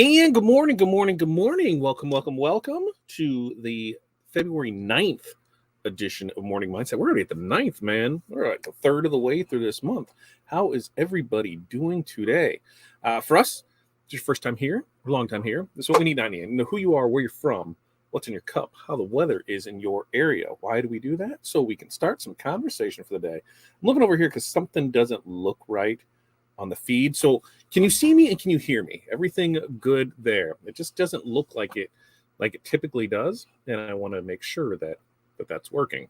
And good morning, good morning, good morning. Welcome to the February 9th edition of Morning Mindset. We're already at the 9th, man. We're like a third of the way through this month. How is everybody doing today? For us, it's your first time here, long time here. This is what we need. I need to know who you are, where you're from, what's in your cup, how the weather is in your area. Why do we do that? So we can start some conversation for the day. I'm looking over here because something doesn't look right on the feed. So can you see me and can you hear me? Everything good there. It just doesn't look like it typically does. And I want to make sure that that's working.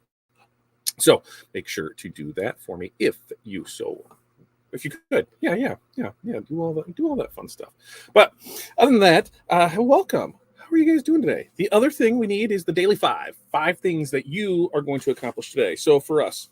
So make sure to do that for me if you could. Yeah. Do all that fun stuff. But other than that, welcome. How are you guys doing today? The other thing we need is the daily five things that you are going to accomplish today. So for us,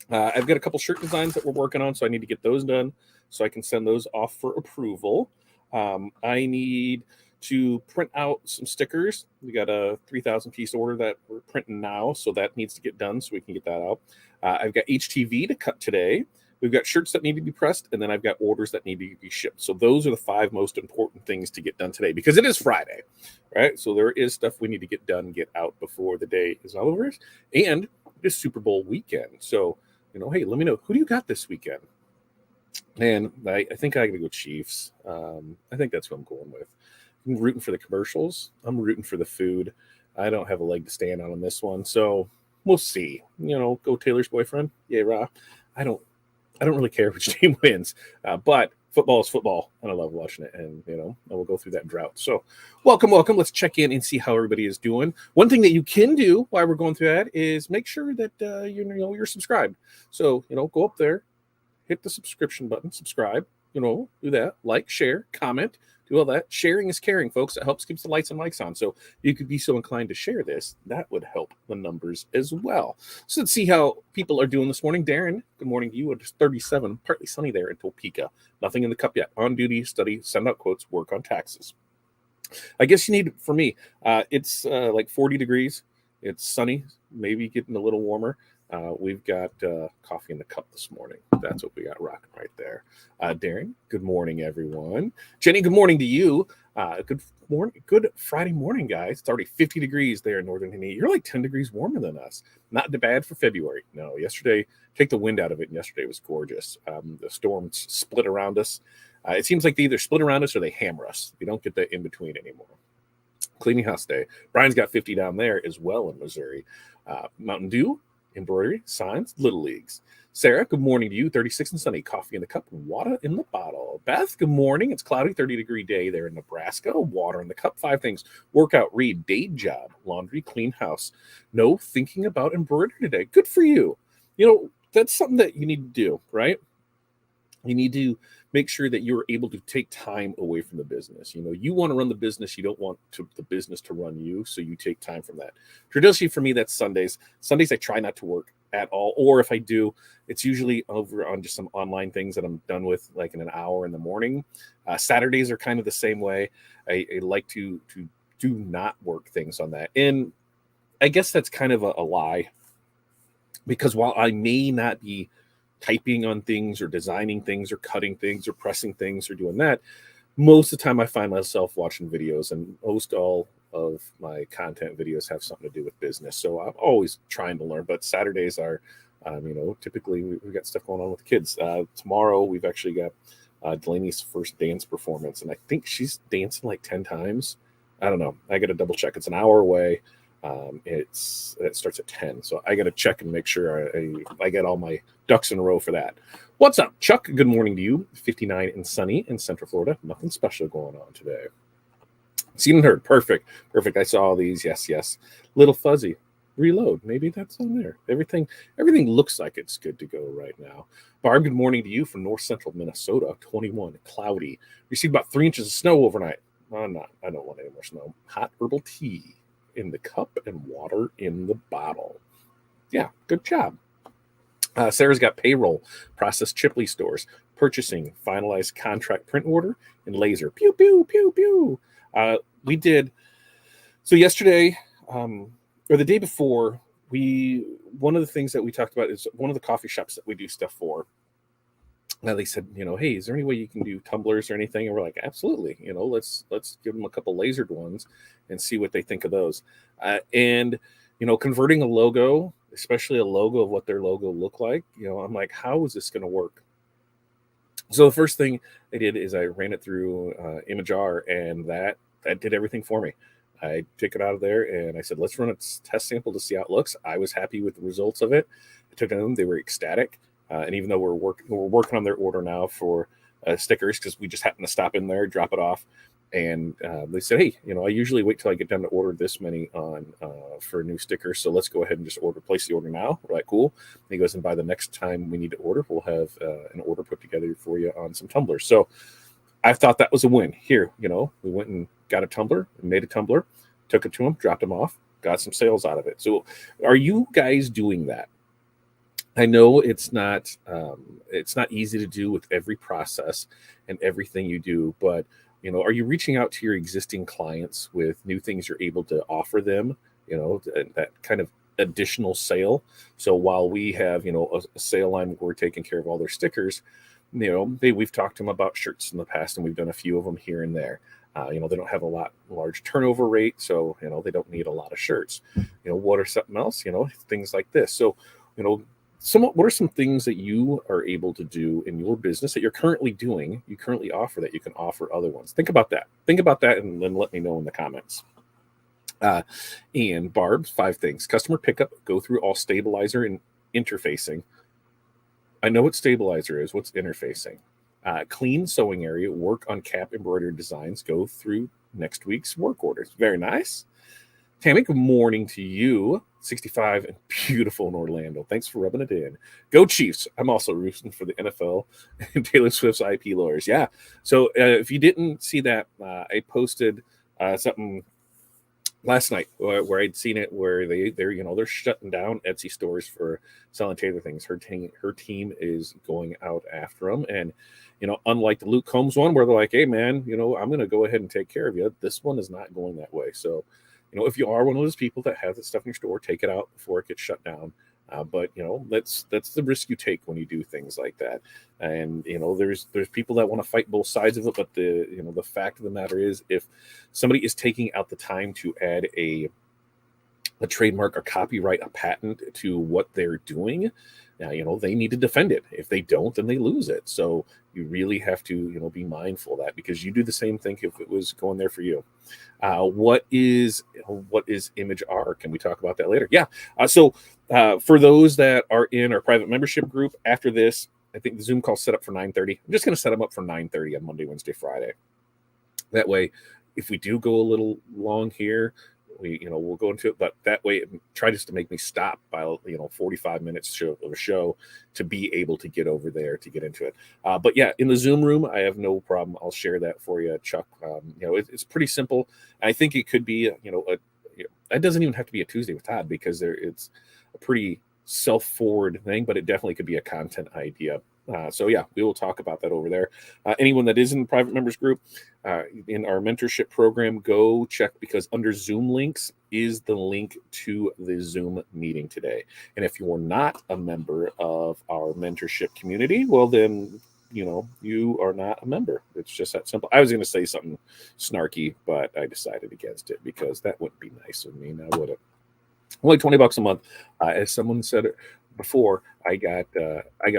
I've got a couple shirt designs that we're working on, so I need to get those done so I can send those off for approval. I need to print out some stickers. We got a 3,000 piece order that we're printing now, so that needs to get done so we can get that out. I've got HTV to cut today. We've got shirts that need to be pressed, and then I've got orders that need to be shipped. So those are the 5 most important things to get done today because it is Friday, right? So there is stuff we need to get done, get out before the day is over. And it's Super Bowl weekend. So, hey, let me know. Who do you got this weekend? And I think I got to go Chiefs. I think that's what I'm going with. I'm rooting for the commercials. I'm rooting for the food. I don't have a leg to stand on this one. So we'll see. Go Taylor's boyfriend. Yeah, rah. I don't really care which team wins. But football is football, and I love watching it. And, I will go through that drought. So welcome. Let's check in and see how everybody is doing. One thing that you can do while we're going through that is make sure that, you're subscribed. So, go up there, hit the subscription button, subscribe, do that, like, share, comment, do all that. Sharing is caring, folks. It helps keeps the lights and mics on. So you could be so inclined to share this. That would help the numbers as well. So let's see how people are doing this morning. Darren, good morning to you. It's 37, partly sunny there in Topeka. Nothing in the cup yet. On duty, study, send out quotes, work on taxes. I guess you need, for me, it's like 40 degrees. It's sunny, maybe getting a little warmer. We've got coffee in the cup this morning. That's what we got rocking right there. Darren, good morning, everyone. Jenny, good morning to you. Good Friday morning, guys. It's already 50 degrees there in Northern Indiana. You're like 10 degrees warmer than us. Not bad for February. No, yesterday, take the wind out of it, and yesterday was gorgeous. The storms split around us. It seems like they either split around us or they hammer us. We don't get that in between anymore. Cleaning house day. Brian's got 50 down there as well in Missouri. Mountain Dew, embroidery, signs, little leagues. Sarah, good morning to you. 36 and sunny, coffee in the cup, water in the bottle. Beth, good morning. It's cloudy, 30-degree day there in Nebraska. Water in the cup. 5 things. Workout, read, day job, laundry, clean house. No thinking about embroidery today. Good for you. That's something that you need to do, right? You need to make sure that you're able to take time away from the business. You want to run the business. You don't want the business to run you. So you take time from that. Traditionally, for me, that's Sundays. Sundays, I try not to work at all. Or if I do, it's usually over on just some online things that I'm done with like in an hour in the morning. Saturdays are kind of the same way. I like to do not work things on that. And I guess that's kind of a lie because while I may not be typing on things or designing things or cutting things or pressing things or doing that, most of the time I find myself watching videos, and most all of my content videos have something to do with business. So I'm always trying to learn, but Saturdays are, typically we've got stuff going on with kids. Tomorrow we've actually got Delaney's first dance performance, and I think she's dancing like 10 times. I don't know. I got to double check. It's an hour away. It starts at 10. So I got to check and make sure I get all my ducks in a row for that. What's up, Chuck? Good morning to you. 59 and sunny in Central Florida. Nothing special going on today. Seen and heard. Perfect. I saw all these. Yes. Little fuzzy. Reload. Maybe that's on there. Everything looks like it's good to go right now. Barb, good morning to you from North Central Minnesota. 21, cloudy. Received about 3 inches of snow overnight. I don't want any more snow. Hot herbal tea in the cup and water in the bottle. Yeah, good job. Sarah's got payroll, process Chipley stores, purchasing, finalized contract print order, and laser. Pew, pew, pew, pew. We did, so yesterday, or the day before, one of the things that we talked about is one of the coffee shops that we do stuff for. they said, hey, is there any way you can do tumblers or anything? And we're like, absolutely. Let's give them a couple lasered ones and see what they think of those. And converting a logo, especially a logo of what their logo looked like, I'm like, how is this going to work? So the first thing I did is I ran it through ImageR, and that did everything for me. I took it out of there and I said, let's run a test sample to see how it looks. I was happy with the results of it. I took them; they were ecstatic. And even though we're working on their order now for stickers, because we just happened to stop in there, drop it off, and they said, hey, I usually wait till I get done to order this many on for a new sticker, so let's go ahead and just place the order now. We're like, cool. And he goes, and by the next time we need to order, we'll have an order put together for you on some tumblers. So I thought that was a win. Here, we went and got a tumbler, made a tumbler, took it to them, dropped them off, got some sales out of it. So are you guys doing that? I know it's not easy to do with every process and everything you do, but are you reaching out to your existing clients with new things you're able to offer them? That kind of additional sale. So while we have a sale line where we're taking care of all their stickers, we've talked to them about shirts in the past, and we've done a few of them here and there. They don't have a large turnover rate, so they don't need a lot of shirts. What are something else? Things like this. So what are some things that you are able to do in your business that you're currently doing, you currently offer, that you can offer other ones? Think about that, and then let me know in the comments. And Barb, 5 things: customer pickup, go through all stabilizer and interfacing. I know what stabilizer is. What's interfacing? Clean sewing area, work on cap embroidery designs, go through next week's work orders. Very nice. Tammy, good morning to you. 65 and beautiful in Orlando. Thanks for rubbing it in. Go Chiefs. I'm also rooting for the NFL and Taylor Swift's IP lawyers. Yeah. So if you didn't see that, I posted something last night where I'd seen it, where they're shutting down Etsy stores for selling Taylor things. Her team is going out after them. And, unlike the Luke Combs one where they're like, hey man, I'm going to go ahead and take care of you. This one is not going that way. So, if you are one of those people that has that stuff in your store, take it out before it gets shut down. But that's the risk you take when you do things like that. And there's people that want to fight both sides of it. But the fact of the matter is, if somebody is taking out the time to add a trademark, a copyright, a patent to what they're doing, they need to defend it. If they don't, then they lose it. So you really have to be mindful of that, because you do the same thing if it was going there for you. What is ImageR? Can we talk about that later? Yeah. So for those that are in our private membership group, after this, I think the Zoom call set up for 9:30. I'm just going to set them up for 9:30 on Monday, Wednesday, Friday. That way, if we do go a little long here, we'll go into it, but that way try just to make me stop by 45 minutes of a show to be able to get over there to get into it. But yeah, in the Zoom room, I have no problem. I'll share that for you, Chuck. It's pretty simple. I think it could be it doesn't even have to be a Tuesday with Todd, because it's a pretty self-forward thing, but it definitely could be a content idea. So yeah, we will talk about that over there. Anyone that is in the private members group, in our mentorship program, go check, because under Zoom links is the link to the Zoom meeting today. And if you're not a member of our mentorship community, well then, you are not a member. It's just that simple. I was going to say something snarky, but I decided against it, because that wouldn't be nice of me. Now would it? Only $20 a month. As someone said it before, I got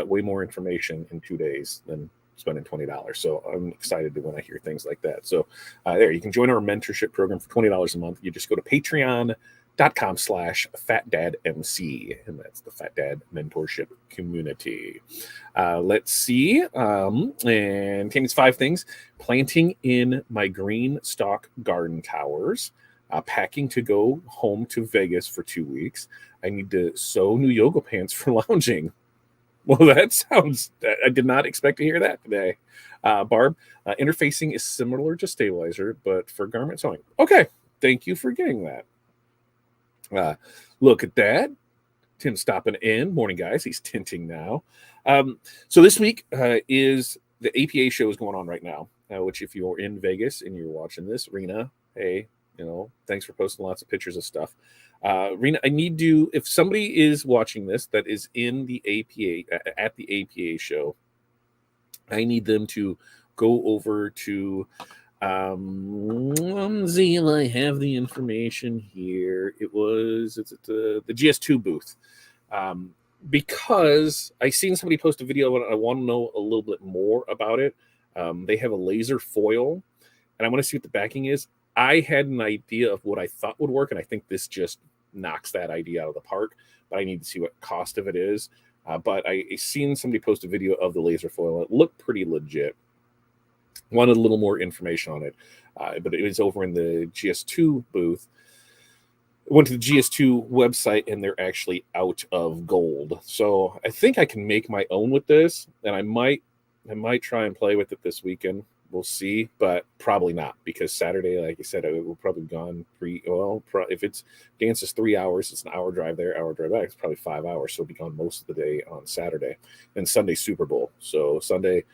way more information in 2 days than spending $20. So I'm excited when I hear things like that. So there, you can join our mentorship program for $20 a month. You just go to patreon.com/FatDadMC, and that's the Fat Dad Mentorship Community. Let's see. And Tammy's 5 things: planting in my green stalk garden towers. Packing to go home to Vegas for 2 weeks. I need to sew new yoga pants for lounging. Well, that sounds, I did not expect to hear that today. Barb, interfacing is similar to stabilizer, but for garment sewing. Okay, thank you for getting that. Look at that. Tim stopping in. Morning, guys. He's tinting now. So this week is the APA show is going on right now, which if you're in Vegas and you're watching this, Rena, hey, thanks for posting lots of pictures of stuff. Rena, I need to, if somebody is watching this that is in the APA, at the APA show, I need them to go over to Zeal. I have the information here. It's at the GS2 booth. Because I seen somebody post a video and I want to know a little bit more about it. They have a laser foil, and I want to see what the backing is. I had an idea of what I thought would work, and I think this just knocks that idea out of the park. But I need to see what cost of it is. But I seen somebody post a video of the laser foil. It looked pretty legit. Wanted a little more information on it, but it was over in the GS2 booth. Went to the GS2 website, and they're actually out of gold. So I think I can make my own with this, and I might try and play with it this weekend. We'll see, but probably not, because Saturday, like I said, it will probably be gone if it's dance is 3 hours, it's an hour drive there, hour drive back, it's probably 5 hours. So it'll be gone most of the day on Saturday. And Sunday Super Bowl. So Sunday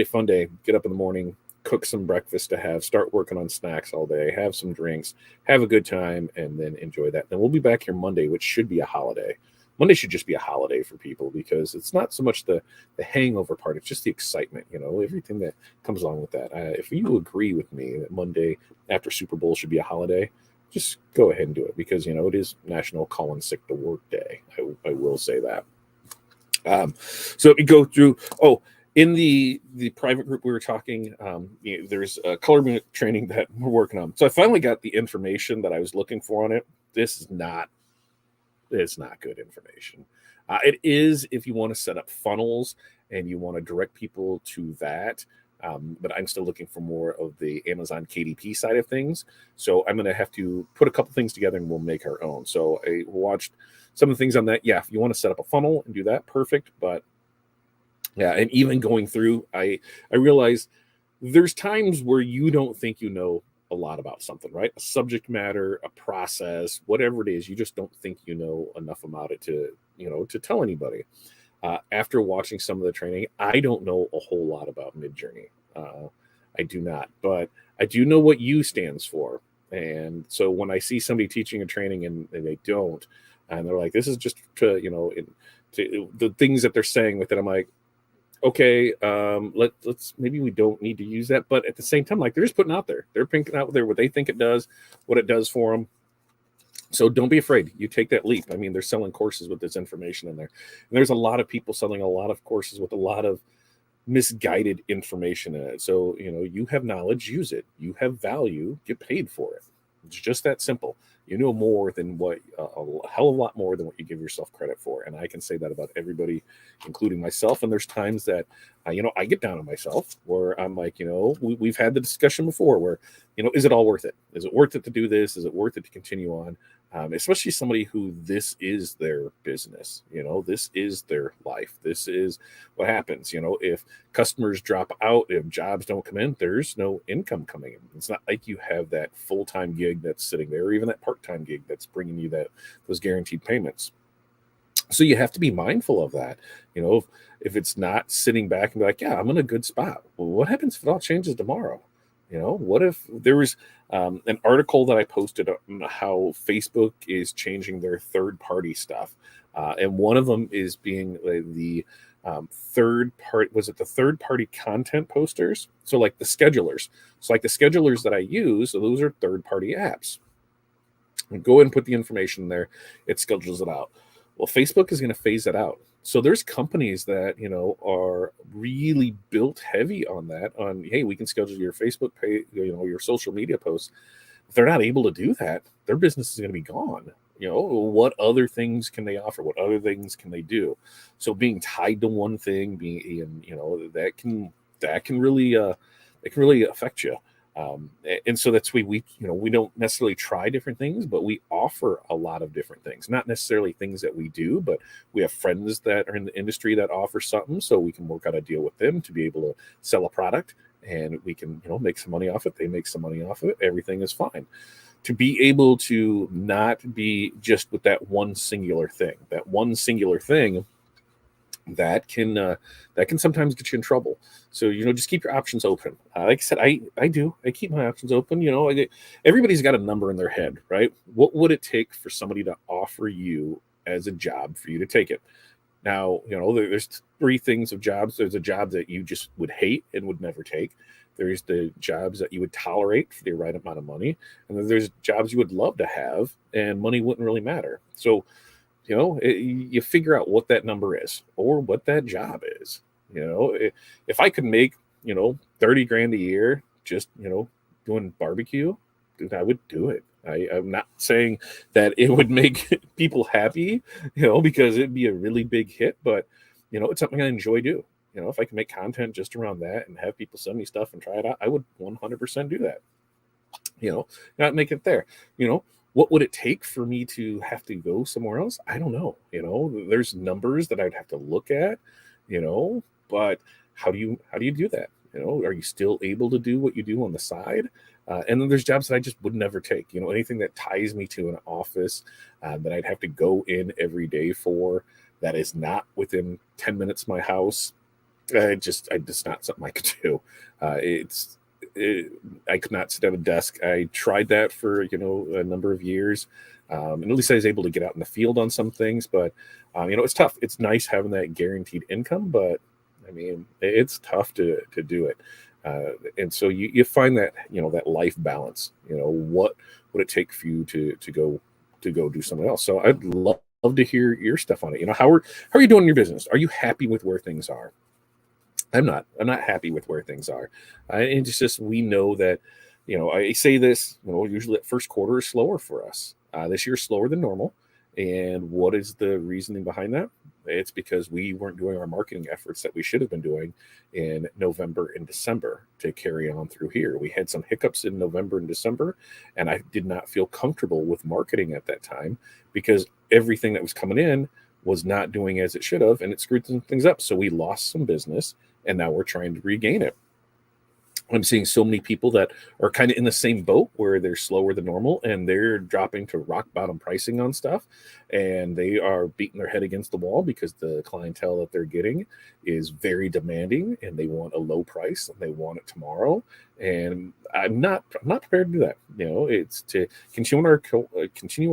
fun day, get up in the morning, cook some breakfast to have, start working on snacks all day, have some drinks, have a good time, and then enjoy that. Then we'll be back here Monday, which should be a holiday. Monday should just be a holiday for people, because it's not so much the hangover part, it's just the excitement, everything that comes along with that. If you agree with me that Monday after Super Bowl should be a holiday, just go ahead and do it, because it is National Call in Sick to Work Day. I will say that. So we go through. In the private group we were talking, there's a color unit training that we're working on. So I finally got the information that I was looking for on it. It's not good information. It is if you want to set up funnels and you want to direct people to that. But I'm still looking for more of the Amazon KDP side of things. So I'm going to have to put a couple things together and we'll make our own. So I watched some of the things on that. Yeah, if you want to set up a funnel and do that, perfect. But yeah, and even going through, I realize there's times where you don't think you know a lot about something, right? A subject matter, a process, whatever it is, you just don't think you know enough about it to tell anybody. After watching some of the training, I don't know a whole lot about Midjourney. I do not, but I do know what U stands for. And so when I see somebody teaching a training and they don't, and they're like, this is just to the things that they're saying with it, I'm like, okay, let's maybe we don't need to use that, but at the same time, like, they're just putting out there, they're pinking out there what they think it does, what it does for them. So don't be afraid. You take that leap. I mean, they're selling courses with this information in there, and there's a lot of people selling a lot of courses with a lot of misguided information in it. So you have knowledge, use it. You have value, get paid for it. It's just that simple. You know more than what a hell of a lot more than what you give yourself credit for, and I can say that about everybody, including myself. And there's times that I get down on myself where I'm like, we've had the discussion before where is it all worth it? Is it worth it to do this? Is it worth it to continue on? Especially somebody who this is their business, this is their life. This is what happens. If customers drop out, if jobs don't come in, there's no income coming in. It's not like you have that full-time gig that's sitting there, or even that part-time gig that's bringing you those guaranteed payments. So you have to be mindful of that. If it's not sitting back and be like, yeah, I'm in a good spot. Well, what happens if it all changes tomorrow? What if there was an article that I posted on how Facebook is changing their third-party stuff, and one of them is being the third-party content posters. So like the schedulers. So like the schedulers that I use, so those are third-party apps. Go ahead and put the information there. It schedules it out. Well, Facebook is going to phase it out. So there's companies that, are really built heavy on that, hey, we can schedule your Facebook page, your social media posts. If they're not able to do that, their business is going to be gone. What other things can they offer? What other things can they do? So being tied to one thing, that can really affect you. And so that's we don't necessarily try different things, but we offer a lot of different things, not necessarily things that we do, but we have friends that are in the industry that offer something, so we can work out a deal with them to be able to sell a product, and we can make some money off it. They make some money off of it. Everything is fine. To be able to not be just with that one singular thing, that can sometimes get you in trouble. So just keep your options open. Like I said, I keep my options open. Everybody's got a number in their head, right? What would it take for somebody to offer you as a job for you to take it? Now there's three things of jobs. There's a job that you just would hate and would never take. There's the jobs that you would tolerate for the right amount of money. And then there's jobs you would love to have and money wouldn't really matter. So, you figure out what that number is or what that job is. If I could make, 30 grand a year, just, doing barbecue, dude, I would do it. I'm not saying that it would make people happy, because it'd be a really big hit, but, it's something I enjoy do. If I can make content just around that and have people send me stuff and try it out, I would 100% do that. Not make it there. What would it take for me to have to go somewhere else? I don't know. There's numbers that I'd have to look at, but how do you do that? Are you still able to do what you do on the side? And then there's jobs that I just would never take. Anything that ties me to an office that I'd have to go in every day for, that is not within 10 minutes of my house. Just not something I could do. I could not sit at a desk. I tried that for a number of years, and at least I was able to get out in the field on some things. But it's tough. It's nice having that guaranteed income, but I mean, it's tough to do it. And so you find that that life balance. What would it take for you to go do something else? So I'd love to hear your stuff on it. How are you doing in your business? Are you happy with where things are? I'm not happy with where things are. And it's just, we know that, I say this, usually that first quarter is slower for us. This year is slower than normal. And what is the reasoning behind that? It's because we weren't doing our marketing efforts that we should have been doing in November and December to carry on through here. We had some hiccups in November and December, and I did not feel comfortable with marketing at that time because everything that was coming in was not doing as it should have, and it screwed some things up. So we lost some business, and now we're trying to regain it. I'm seeing so many people that are kind of in the same boat where they're slower than normal and they're dropping to rock bottom pricing on stuff, and they are beating their head against the wall because the clientele that they're getting is very demanding and they want a low price and they want it tomorrow. And I'm not prepared to do that. It's to continue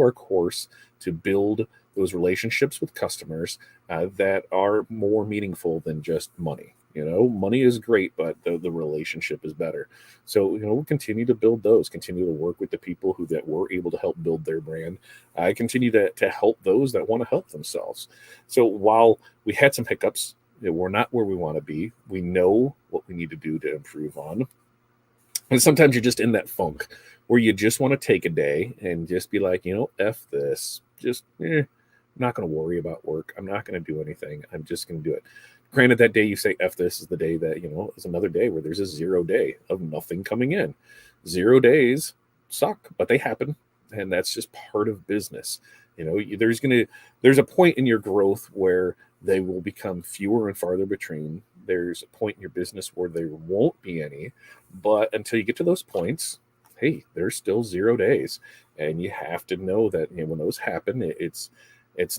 our course to build those relationships with customers that are more meaningful than just money. Money is great, but the relationship is better. So, we'll continue to build those, continue to work with the people that we're able to help build their brand. I continue to help those that want to help themselves. So while we had some hiccups, we're not where we want to be. We know what we need to do to improve on. And sometimes you're just in that funk where you just want to take a day and just be like, F this, just, I'm not going to worry about work. I'm not going to do anything. I'm just going to do it. Granted, that day you say F this is the day that, is another day where there's a 0 day of nothing coming in. 0 days suck, but they happen. And that's just part of business. There's a point in your growth where they will become fewer and farther between. There's a point in your business where there won't be any. But until you get to those points, hey, there's still 0 days. And you have to know that when those happen, it's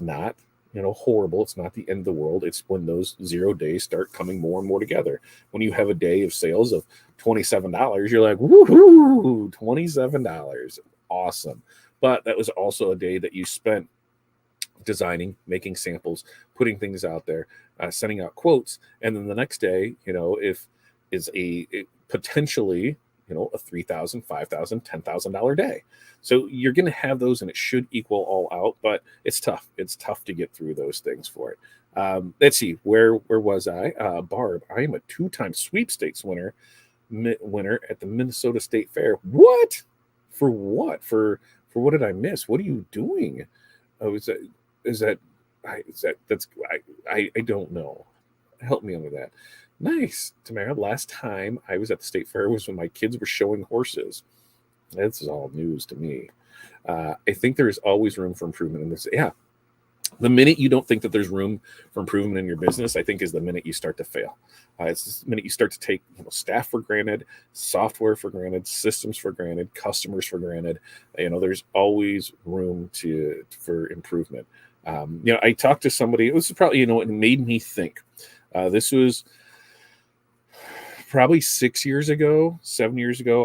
not horrible. It's not the end of the world. It's when those 0 days start coming more and more together. When you have a day of sales of $27, you're like, woohoo, $27. Awesome. But that was also a day that you spent designing, making samples, putting things out there, sending out quotes. And then the next day, if is a potentially, a $3,000, $5,000, $10,000 day. So you're going to have those and it should equal all out, but it's tough. It's tough to get through those things for it. Let's see, where was I? Barb, I am a 2-time sweepstakes winner at the Minnesota State Fair. What? For what? For what did I miss? What are you doing? Oh, I don't know. Help me under that. Nice, Tamara. Last time I was at the State Fair was when my kids were showing horses. This is all news to me. I think there is always room for improvement in this. Yeah. The minute you don't think that there's room for improvement in your business, I think is the minute you start to fail. It's the minute you start to take staff for granted, software for granted, systems for granted, customers for granted. There's always room for improvement. I talked to somebody. It was probably it made me think. This was probably 7 years ago,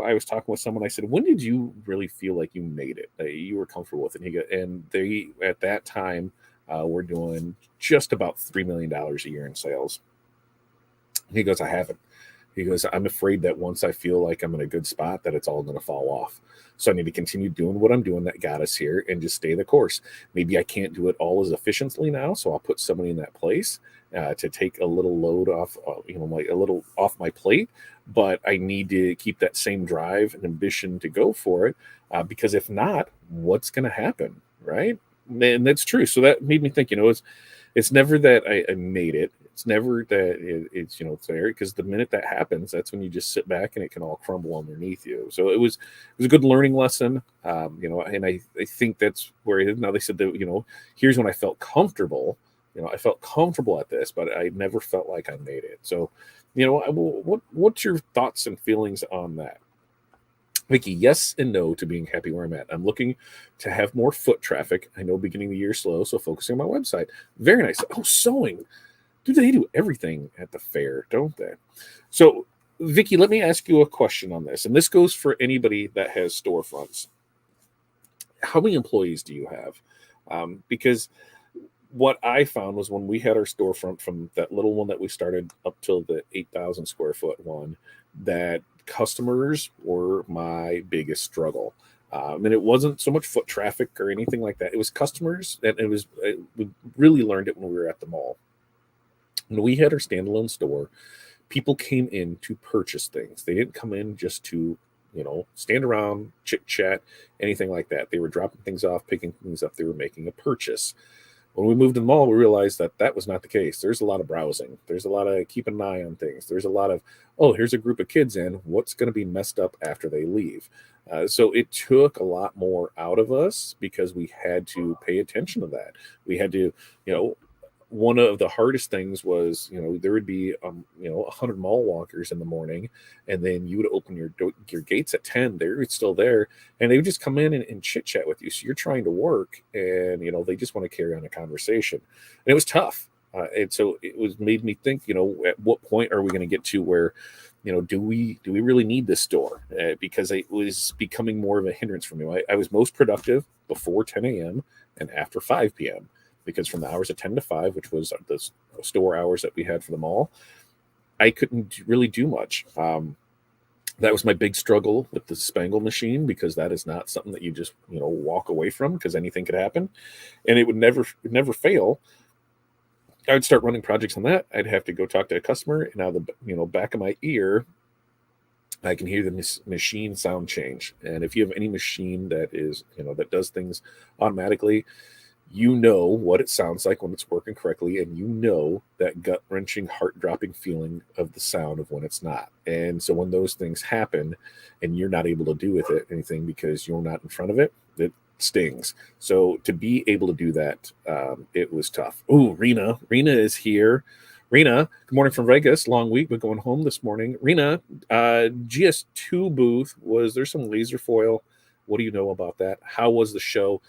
I was talking with someone. I said, when did you really feel like you made it, that you were comfortable with it? And they, at that time, we're doing just about $3 million a year in sales. He goes, I haven't. He goes, I'm afraid that once I feel like I'm in a good spot, that it's all going to fall off. So I need to continue doing what I'm doing that got us here and just stay the course. Maybe I can't do it all as efficiently now, so I'll put somebody in that place to take a little load off, like a little off my plate. But I need to keep that same drive and ambition to go for it, because if not, what's going to happen, right? And that's true. So that made me think, it's never that I made it. It's never that it's it's there, because the minute that happens, that's when you just sit back and it can all crumble underneath you. So it was a good learning lesson, and I think that's where it is. Now they said that here's when I felt comfortable. I felt comfortable at this, but I never felt like I made it. So, what's your thoughts and feelings on that? Vicky, yes and no to being happy where I'm at. I'm looking to have more foot traffic. I know beginning of the year slow, so focusing on my website. Very nice. Oh, sewing. They do everything at the fair, don't they? So, Vicky, let me ask you a question on this. And this goes for anybody that has storefronts. How many employees do you have? Because what I found was when we had our storefront, from that little one that we started up till the 8,000 square foot one, that customers were my biggest struggle. And it wasn't so much foot traffic or anything like that. It was customers, and we really learned it when we were at the mall. When we had our standalone store, people came in to purchase things. They didn't come in just to, stand around, chit chat, anything like that. They were dropping things off, picking things up. They were making a purchase. When we moved to the mall, we realized that that was not the case. There's a lot of browsing. There's a lot of keeping an eye on things. There's a lot of, oh, here's a group of kids in. What's going to be messed up after they leave? So it took a lot more out of us because we had to pay attention to that. We had to, one of the hardest things was, there would be, 100 mall walkers in the morning, and then you would open your gates at 10. They're still there, and they would just come in and chit chat with you. So you're trying to work, and they just want to carry on a conversation, and it was tough. And so it was made me think, at what point are we going to get to where, do we really need this store? Because it was becoming more of a hindrance for me. I was most productive before 10 a.m. and after 5 p.m. because from the hours of 10 to 5, which was the store hours that we had for the mall, I couldn't really do much. That was my big struggle with the Spangle machine, because that is not something that you just, walk away from, because anything could happen, and it would never fail. I would start running projects on that. I'd have to go talk to a customer, and out of the back of my ear, I can hear the machine sound change. And if you have any machine that is, that does things automatically, what it sounds like when it's working correctly, and that gut-wrenching, heart-dropping feeling of the sound of when it's not. And so when those things happen and you're not able to do with it anything because you're not in front of it, it stings. So to be able to do that, it was tough. Oh, Rena is here. Rena, good morning from Vegas. Long week, but going home this morning. Rena, GS2 booth, was there some laser foil? What do you know about that? How was the show?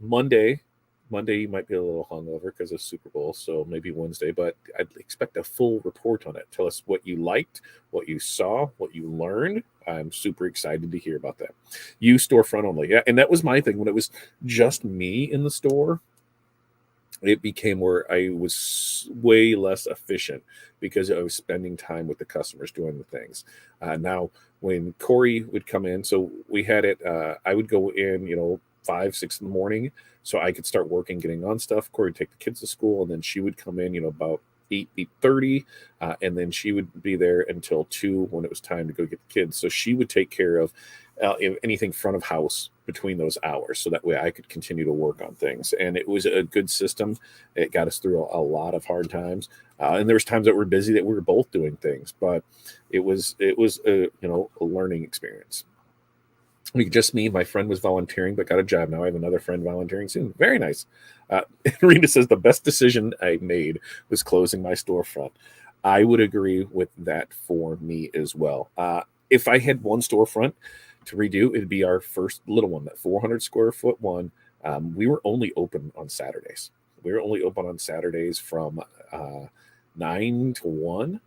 Monday, you might be a little hungover because of Super Bowl, so maybe Wednesday, but I'd expect a full report on it. Tell us what you liked, what you saw, what you learned. I'm super excited to hear about that. You storefront only. Yeah, and that was my thing. When it was just me in the store, it became where I was way less efficient because I was spending time with the customers doing the things. Now, when Corey would come in, so we had it, I would go in, 5, 6 in the morning, so I could start working, getting on stuff. Corey would take the kids to school, and then she would come in, about 8:30, and then she would be there until 2 when it was time to go get the kids. So she would take care of anything front of house between those hours, so that way I could continue to work on things. And it was a good system. It got us through a lot of hard times, and there was times that we're busy that we were both doing things, but it was a learning experience. Just me. My friend was volunteering, but got a job now. I have another friend volunteering soon. Very nice. Rita says the best decision I made was closing my storefront. I would agree with that for me as well. If I had one storefront to redo, it'd be our first little one, that 400 square foot one. We were only open on Saturdays. We were only open on Saturdays from 9 to 1,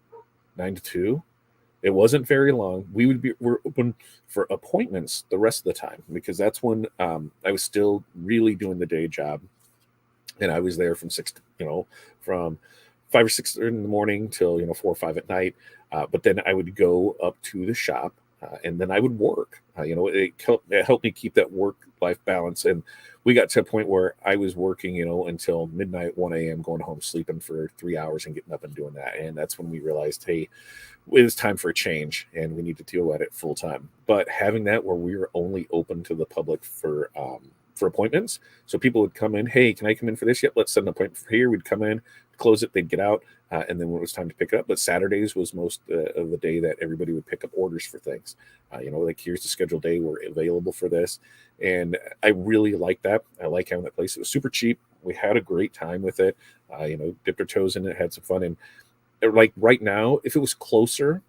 9 to 2. It wasn't very long. We're open for appointments the rest of the time, because that's when I was still really doing the day job. And I was there from from 5 or 6 in the morning till 4 or 5 at night. But then I would go up to the shop, and then I would work. It helped me keep that work-life balance. And we got to a point where I was working, until midnight, 1 a.m., going home, sleeping for 3 hours, and getting up and doing that. And that's when we realized, hey, it was time for a change, and we need to deal at it full time. But having that where we were only open to the public for appointments, so people would come in. Hey, can I come in for this? Yep, let's set an appointment for here. We'd come in, close it, they'd get out, and then when it was time to pick it up. But Saturdays was most of the day that everybody would pick up orders for things. Like here's the scheduled day, we're available for this, and I really like that. I like having that place. It was super cheap. We had a great time with it. Dipped our toes in it, had some fun, and like right now, if it was closer,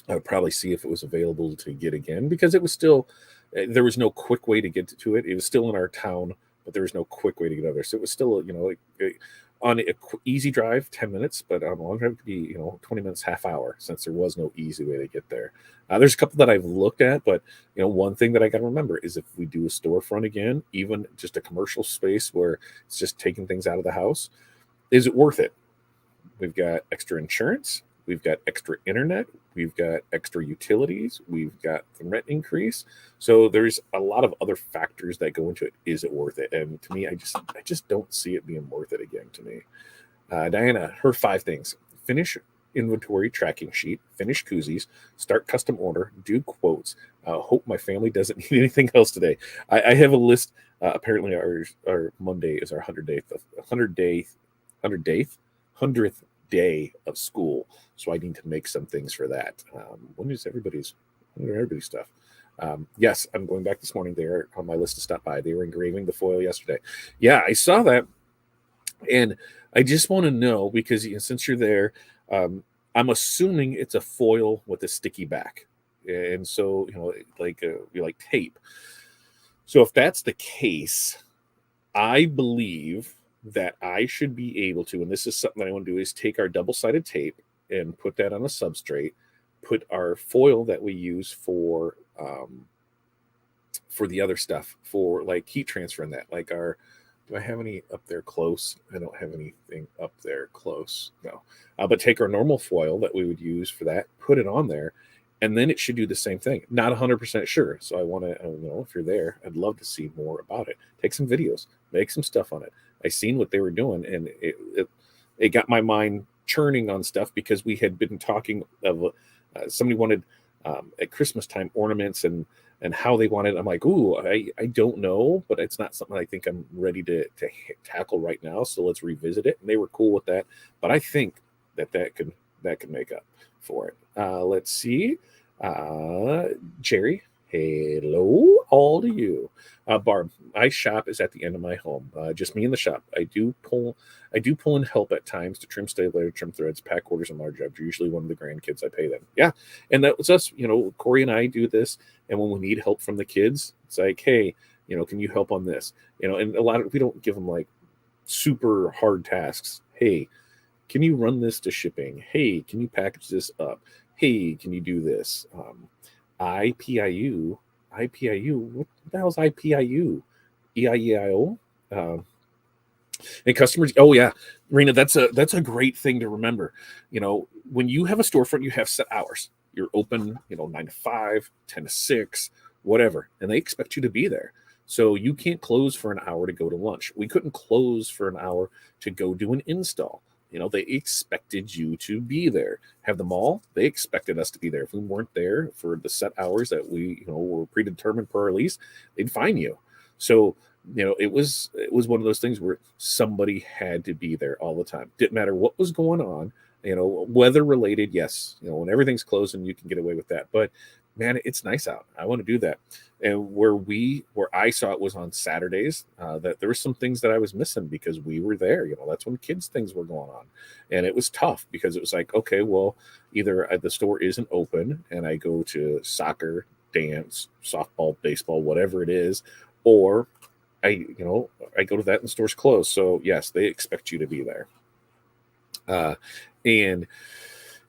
I would probably see if it was available to get again, because it was still, there was no quick way to get to it. It was still in our town, but there was no quick way to get over there. So it was still, on a easy drive, 10 minutes, but on a long drive, it could be, 20 minutes, half hour, since there was no easy way to get there. There's a couple that I've looked at, but, one thing that I got to remember is if we do a storefront again, even just a commercial space where it's just taking things out of the house, is it worth it? We've got extra insurance. We've got extra internet. We've got extra utilities. We've got the rent increase. So there's a lot of other factors that go into it. Is it worth it? And to me, I just don't see it being worth it again to me. Diana, her 5 things: finish inventory tracking sheet, finish koozies, start custom order, do quotes. Hope my family doesn't need anything else today. I have a list. Apparently, our Monday is our 100th day of school, so I need to make some things for that. When are everybody's stuff? Yes, I'm going back this morning. They're on my list to stop by. They were engraving the foil yesterday. Yeah, I saw that, and I just want to know, because since you're there, I'm assuming it's a foil with a sticky back, and so like tape. So if that's the case, I believe that I should be able to, and this is something that I want to do, is take our double-sided tape and put that on a substrate, put our foil that we use for the other stuff, for like heat transfer and that, like do I have any up there close? I don't have anything up there close. No. But take our normal foil that we would use for that, put it on there, and then it should do the same thing. Not 100% sure. So I want to, if you're there, I'd love to see more about it. Take some videos, make some stuff on it. I seen what they were doing, and it got my mind churning on stuff, because we had been talking of somebody wanted at Christmas time ornaments and how they wanted. I'm like, ooh, I don't know, but it's not something I think I'm ready to tackle right now. So let's revisit it. And they were cool with that, but I think that could make up for it. Let's see, Jerry. Hello, all to you. Barb, my shop is at the end of my home. Just me in the shop. I do pull in help at times to trim stapler, trim threads, pack orders, and large jobs. Usually one of the grandkids, I pay them. Yeah, and that was us. Corey and I do this, and when we need help from the kids, it's like, hey, can you help on this? And we don't give them like super hard tasks. Hey, can you run this to shipping? Hey, can you package this up? Hey, can you do this? IPIU, what the hell is IPIU? EIEIO? And customers, oh yeah, Rena, that's a great thing to remember. When you have a storefront, you have set hours. You're open, 9 to 5, 10 to 6, whatever, and they expect you to be there. So you can't close for an hour to go to lunch. We couldn't close for an hour to go do an install. They expected you to be there. Have the mall, they expected us to be there. If we weren't there for the set hours that we, were predetermined per our lease, they'd fine you. So, it was one of those things where somebody had to be there all the time. Didn't matter what was going on, weather related. Yes, when everything's closing, you can get away with that. But man, it's nice out. I want to do that. And where I saw it was on Saturdays, that there were some things that I was missing because we were there. That's when kids' things were going on. And it was tough because it was like, okay, well, either the store isn't open and I go to soccer, dance, softball, baseball, whatever it is, or I go to that and the store's closed. So yes, they expect you to be there. And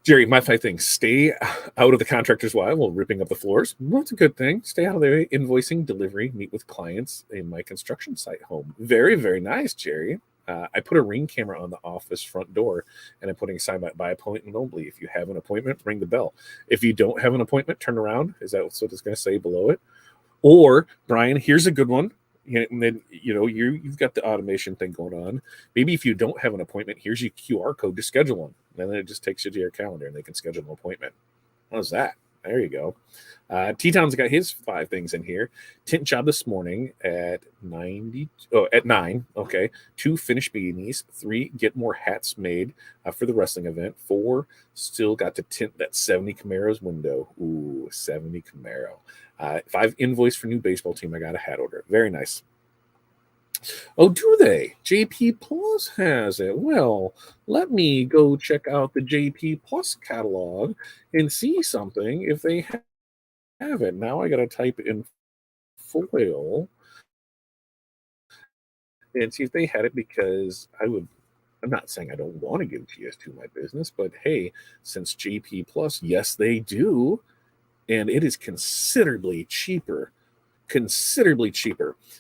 Jerry, my 5 things: stay out of the contractor's way while ripping up the floors. Well, that's a good thing. Stay out of the way. Invoicing, delivery, meet with clients in my construction site home. Very, very nice, Jerry. I put a Ring camera on the office front door, and I'm putting a sign by appointment only. If you have an appointment, ring the bell. If you don't have an appointment, turn around. Is that what it's going to say below it? Or, Brian, here's a good one. And then, you've got the automation thing going on. Maybe if you don't have an appointment, here's your QR code to schedule one. And then it just takes you to your calendar and they can schedule an appointment. How's that? There you go. T-Town's got his 5 things in here. Tint job this morning at 9. Okay. 2, finish beanies. 3, get more hats made for the wrestling event. 4, still got to tint that 70 Camaro's window. Ooh, 70 Camaro. 5, invoice for new baseball team. I got a hat order. Very nice. Oh, do they? JP Plus has it. Well, let me go check out the JP Plus catalog and see something if they have it. Now I got to type in foil and see if they had it, because I'm not saying I don't want to give GS2 my business, but hey, since JP Plus, yes, they do. And it is considerably cheaper.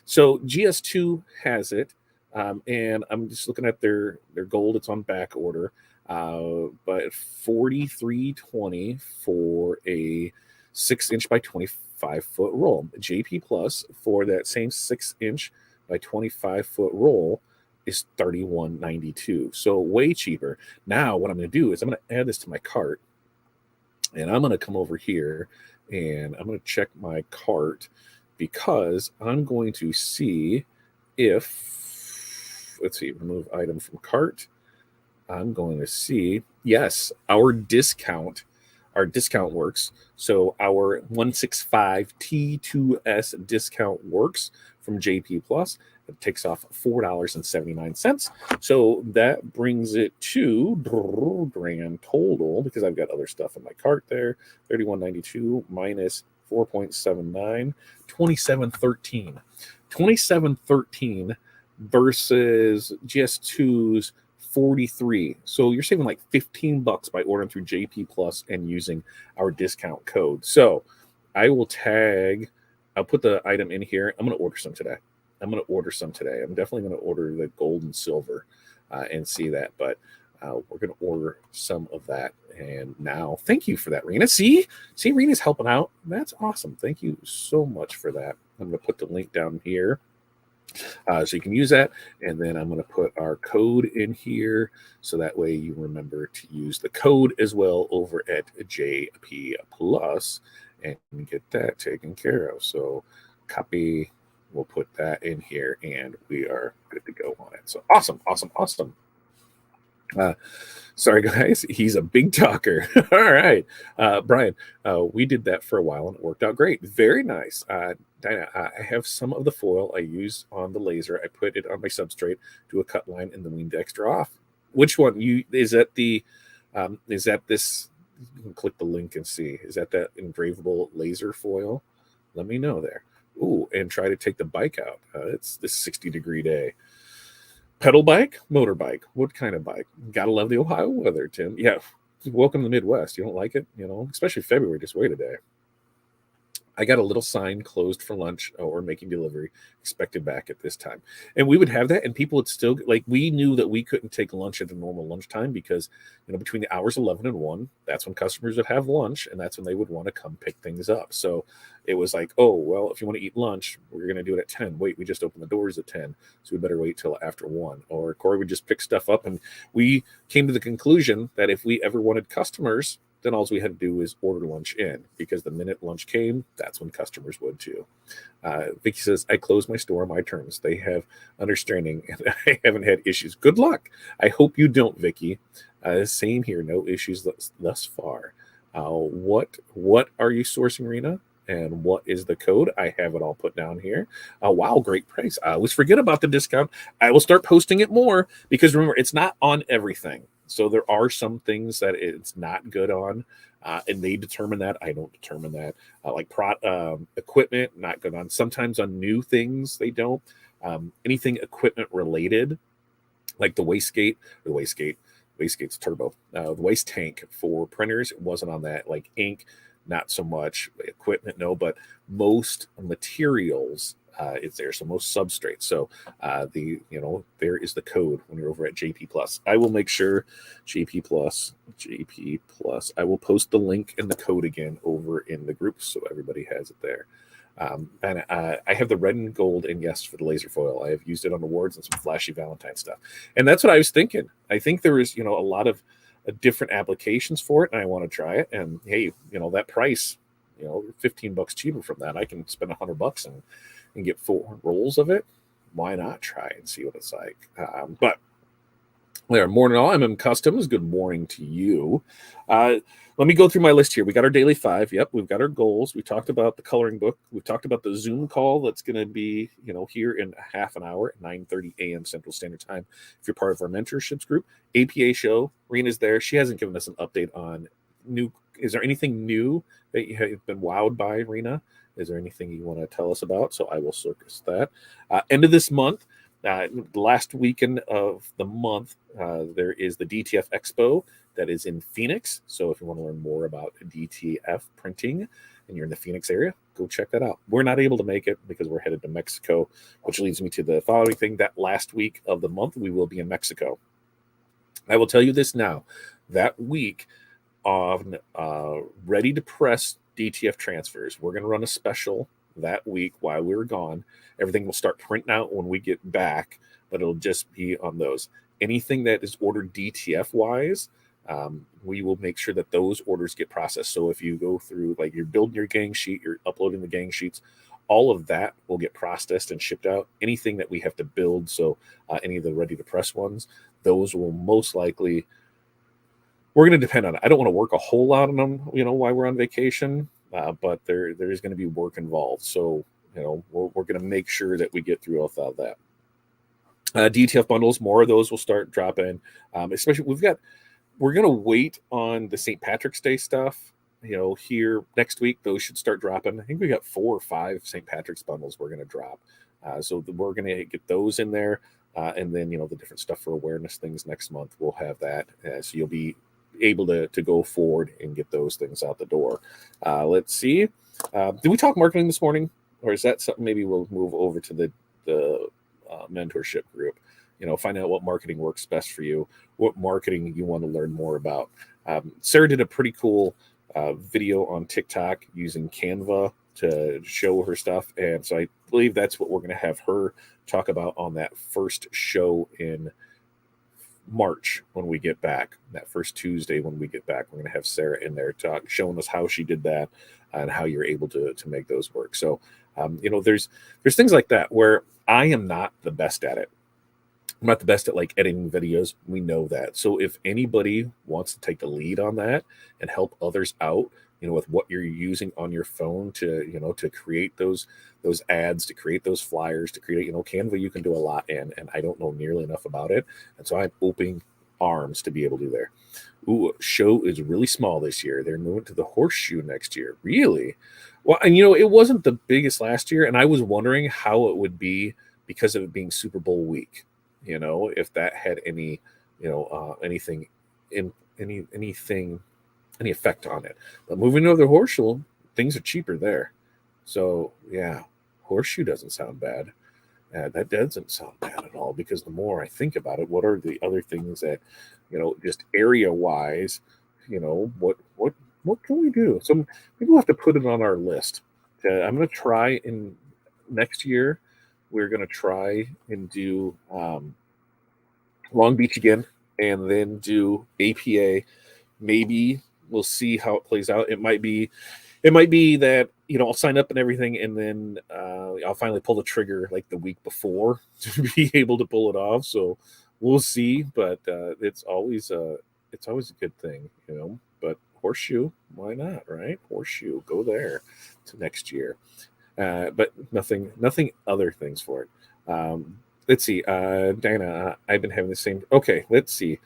So GS2 has it, and I'm just looking at their gold. It's on back order, but $43.20 for a 6-inch by 25-foot roll. JP Plus for that same 6-inch by 25-foot roll is $31.92. So way cheaper. Now what I'm going to do is I'm going to add this to my cart, and I'm going to come over here and I'm going to check my cart, because I'm going to see if, let's see, remove item from cart. I'm going to see, yes, our discount works. So our 165 T2S discount works from JP Plus. It takes off $4.79. So that brings it to grand total, because I've got other stuff in my cart there. $31.92 minus 4.79, $27.13. $27.13 versus GS2's $43. So you're saving like $15 by ordering through JP Plus and using our discount code. So I'll put the item in here. I'm going to order some today. I'm definitely going to order the gold and silver and see that. But we're going to order some of that. And now, thank you for that, Rena. See, Rena's helping out. That's awesome. Thank you so much for that. I'm going to put the link down here so you can use that. And then I'm going to put our code in here, so that way you remember to use the code as well over at JP Plus and get that taken care of. So copy. We'll put that in here, and we are good to go on it. So awesome. Sorry, guys. He's a big talker. All right. Brian, we did that for a while, and it worked out great. Very nice. Dinah, I have some of the foil I use on the laser. I put it on my substrate, do a cut line, and then weaned extra off. Which one? Is that this? You can click the link and see. Is that engravable laser foil? Let me know there. Ooh, and try to take the bike out. It's this 60-degree day. Pedal bike, motorbike. What kind of bike? Gotta love the Ohio weather, Tim. Yeah, welcome to the Midwest. You don't like it, especially February. Just wait a day. I got a little sign, closed for lunch or making delivery, expected back at this time. And we would have that, and people would still, we knew that we couldn't take lunch at the normal lunchtime, because, between the hours 11 and 1, that's when customers would have lunch, and that's when they would want to come pick things up. So it was like, oh, well, if you want to eat lunch, we're going to do it at 10. Wait, we just opened the doors at 10, so we better wait till after 1. Or Corey would just pick stuff up, and we came to the conclusion that if we ever wanted customers, then all we had to do is order lunch in, because the minute lunch came, that's when customers would too. Vicky says, I close my store on my terms. They have understanding, and I haven't had issues. Good luck. I hope you don't, Vicky. Same here. No issues thus far. What are you sourcing, Rena? And what is the code? I have it all put down here. Wow, great price. I always forget about the discount. I will start posting it more, because remember, it's not on everything. So there are some things that it's not good on, and they determine that. I don't determine that. Equipment, not good on. Sometimes on new things, they don't. Anything equipment related, like the wastegate, Wastegate's turbo. The waste tank for printers, it wasn't on that. Like ink, not so much. Equipment, no, but most materials, it's there. So most substrates. So there is the code when you're over at JP Plus. I will make sure JP Plus. I will post the link and the code again over in the group so everybody has it there. And I have the red and gold, and yes, for the laser foil, I have used it on awards and some flashy Valentine stuff. And that's what I was thinking. I think there is, a lot of different applications for it, and I want to try it. And hey, that price, $15 cheaper from that, I can spend $100 and get 4 rolls of it. Why not try and see what it's like? But there, morning all. MM Customs. Good morning to you. Let me go through my list here. We got our daily 5. Yep, we've got our goals. We talked about the coloring book. We've talked about the Zoom call that's going to be, here in half an hour at 9:30 a.m. Central Standard Time. If you're part of our mentorships group, APA show. Rena's there. She hasn't given us an update on new. Is there anything new that you have been wowed by, Rena? Is there anything you want to tell us about? So I will circus that. End of this month. The last weekend of the month, there is the DTF Expo that is in Phoenix. So if you want to learn more about DTF printing and you're in the Phoenix area, go check that out. We're not able to make it because we're headed to Mexico, which leads me to the following thing. That last week of the month, we will be in Mexico. I will tell you this now. That week on ready to press DTF transfers, we're going to run a special that week while we're gone. Everything will start printing out when we get back, but it'll just be on those. Anything that is ordered DTF wise, we will make sure that those orders get processed. So if you go through, like you're building your gang sheet, you're uploading the gang sheets, all of that will get processed and shipped out. Anything that we have to build, so any of the ready to press ones, those will most likely, we're going to depend on it. I don't want to work a whole lot on them, while we're on vacation, but there's going to be work involved. So, we're going to make sure that we get through all of that. DTF bundles, more of those will start dropping. Especially we're going to wait on the St. Patrick's Day stuff, here next week. Those should start dropping. I think we got 4 or 5 St. Patrick's bundles we're going to drop. So we're going to get those in there. And then, the different stuff for awareness things next month, we'll have that. So you'll be able to go forward and get those things out the door. Let's see. Did we talk marketing this morning? Or is that something maybe we'll move over to the mentorship group? Find out what marketing works best for you, what marketing you want to learn more about. Sarah did a pretty cool video on TikTok using Canva to show her stuff. And so I believe that's what we're going to have her talk about on that first show in March when we get back. That first Tuesday when we get back, we're going to have Sarah in there showing us how she did that and how you're able to make those work. So, there's things like that where I am not the best at it. I'm not the best at like editing videos. We know that. So if anybody wants to take the lead on that and help others out, with what you're using on your phone to, to create those ads, to create those flyers, to create, Canva, you can do a lot in, and I don't know nearly enough about it. And so I'm opening arms to be able to do there. Ooh, show is really small this year. They're moving to the horseshoe next year. Really? Well, and it wasn't the biggest last year, and I was wondering how it would be because of it being Super Bowl week. If that had any, anything in any effect on it. But moving over the horseshoe, things are cheaper there. So yeah, horseshoe doesn't sound bad. That doesn't sound bad at all, because the more I think about it, what are the other things that, just area wise, what can we do? So maybe we'll have to put it on our list. I'm going to try in next year. We're going to try and do Long Beach again, and then do APA. Maybe we'll see how it plays out. It might be that I'll sign up and everything, and then I'll finally pull the trigger like the week before to be able to pull it off. So we'll see. But it's always a good thing, But horseshoe, why not, right? Horseshoe, go there to next year. But nothing other things for it. Let's see. Diana, I've been having the same. Okay, let's see.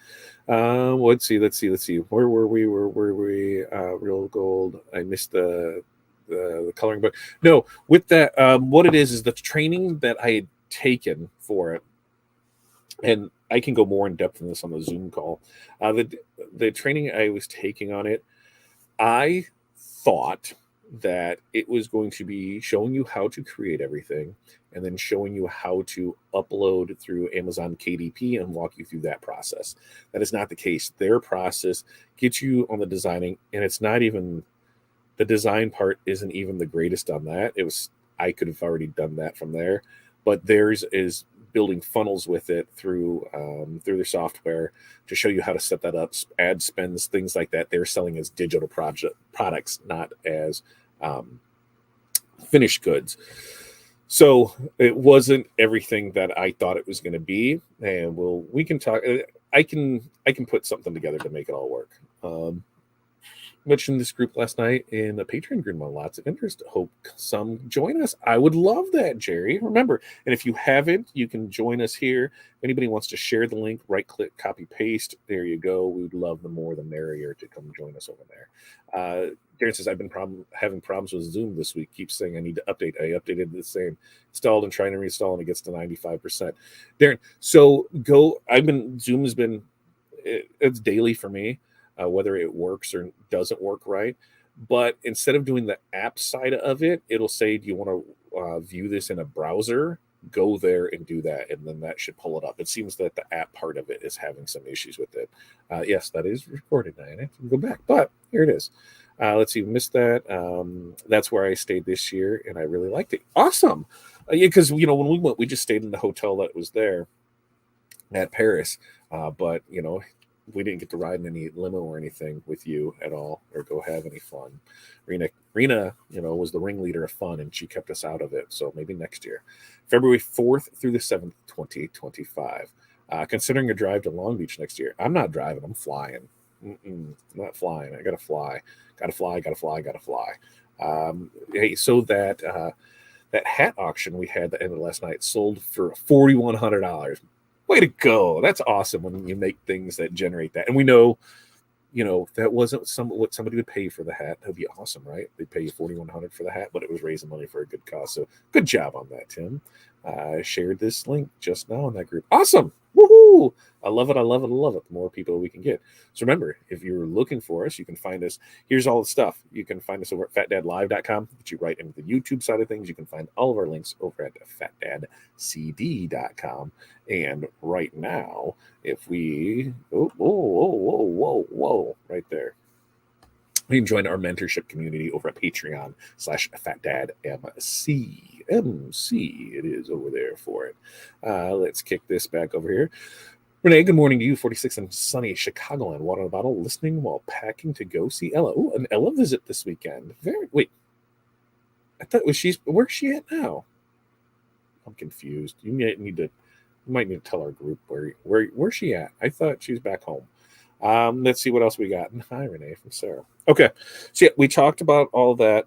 Let's see. Where were we? Real gold. I missed the coloring book. No, with that, what it is the training that I had taken for it. And I can go more in depth in this on the Zoom call. The training I was taking on it, I thought that it was going to be showing you how to create everything and then showing you how to upload through Amazon KDP and walk you through that process. That is not the case. Their process gets you on the designing, and it's not even the design part isn't even the greatest on that. I could have already done that from there, but theirs is building funnels with it through their software to show you how to set that up, ad spends, things like that. They're selling as digital products, not as finished goods. So it wasn't everything that I thought it was going to be, and we can talk. I can put something together to make it all work. Mentioned this group last night in the Patreon group on lots of interest. Hope some join us. I would love that, Jerry. Remember, and if you haven't, you can join us here. If anybody wants to share the link, right click, copy, paste. There you go. We would love the more the merrier to come join us over there. Darren says, I've been having problems with Zoom this week. Keeps saying I need to update. I updated the same. Installed and trying to reinstall, and it gets to 95%. Darren, so Zoom has been, it's daily for me. Whether it works or doesn't work right. But instead of doing the app side of it, it'll say, do you want to view this in a browser? Go there and do that, and then that should pull it up. It seems that the app part of it is having some issues with it. Yes, that is recorded now. I have to go back, but here it is. Let's see, missed that. That's where I stayed this year, and I really liked it. Awesome. Because, when we went, we just stayed in the hotel that was there at Paris. But, we didn't get to ride in any limo or anything with you at all, or go have any fun. Rena, was the ringleader of fun, and she kept us out of it. So maybe next year, February 4th through the 7th, 2025. Considering a drive to Long Beach next year. I'm not driving. I'm flying. I'm not flying. I gotta fly. Gotta fly. Hey, so that hat auction we had the end of last night sold for $4,100. Way to go. That's awesome when you make things that generate that. And we know, that wasn't what somebody would pay for the hat. That'd be awesome, right? They'd pay you $4,100 for the hat, but it was raising money for a good cause. So good job on that, Tim. I shared this link just now in that group. Awesome. Woohoo! I love it. The more people we can get. So remember, if you're looking for us, you can find us. Here's all the stuff. You can find us over at fatdadlive.com. But you right into the YouTube side of things. You can find all of our links over at fatdadcd.com. And right now, if we right there. You can join our mentorship community over at Patreon/FatDadMC. MC, it is over there for it. Let's kick this back over here. Renee, good morning to you, 46 in sunny Chicagoland. Water in a bottle, listening while packing to go see Ella. Oh, an Ella visit this weekend. Wait. I thought where's she at now? I'm confused. You might need to tell our group where's she at. I thought she was back home. Let's see what else we got. Hi, Renee from Sarah. Okay, so yeah, we talked about all that.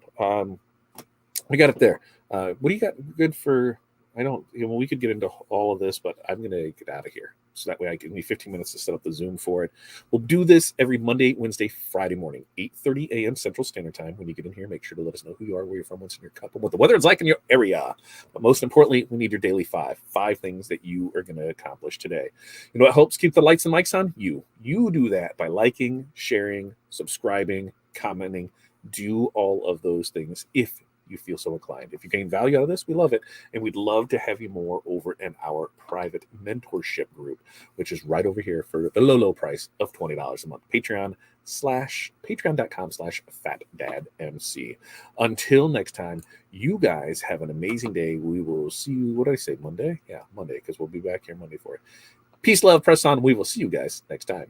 We got it there. What do you got good for? We could get into all of this, but I'm going to get out of here. So that way I give me 15 minutes to set up the Zoom for it. We'll do this every Monday, Wednesday, Friday morning, 8:30 a.m. Central Standard Time. When you get in here, make sure to let us know who you are, where you're from, what's in your cup, and what the weather is like in your area. But most importantly, we need your daily five things that you are going to accomplish today. You know what helps keep the lights and mics on? You do that by liking, sharing, subscribing, commenting. Do all of those things if you feel so inclined. If you gain value out of this, we love it. And we'd love to have you more over in our private mentorship group, which is right over here for the low price of $20 a month. Patreon.com/FatDadMC. Until next time, you guys have an amazing day. We will see you, what did I say, Monday? Yeah, Monday, because we'll be back here Monday for it. Peace, love, press on. We will see you guys next time.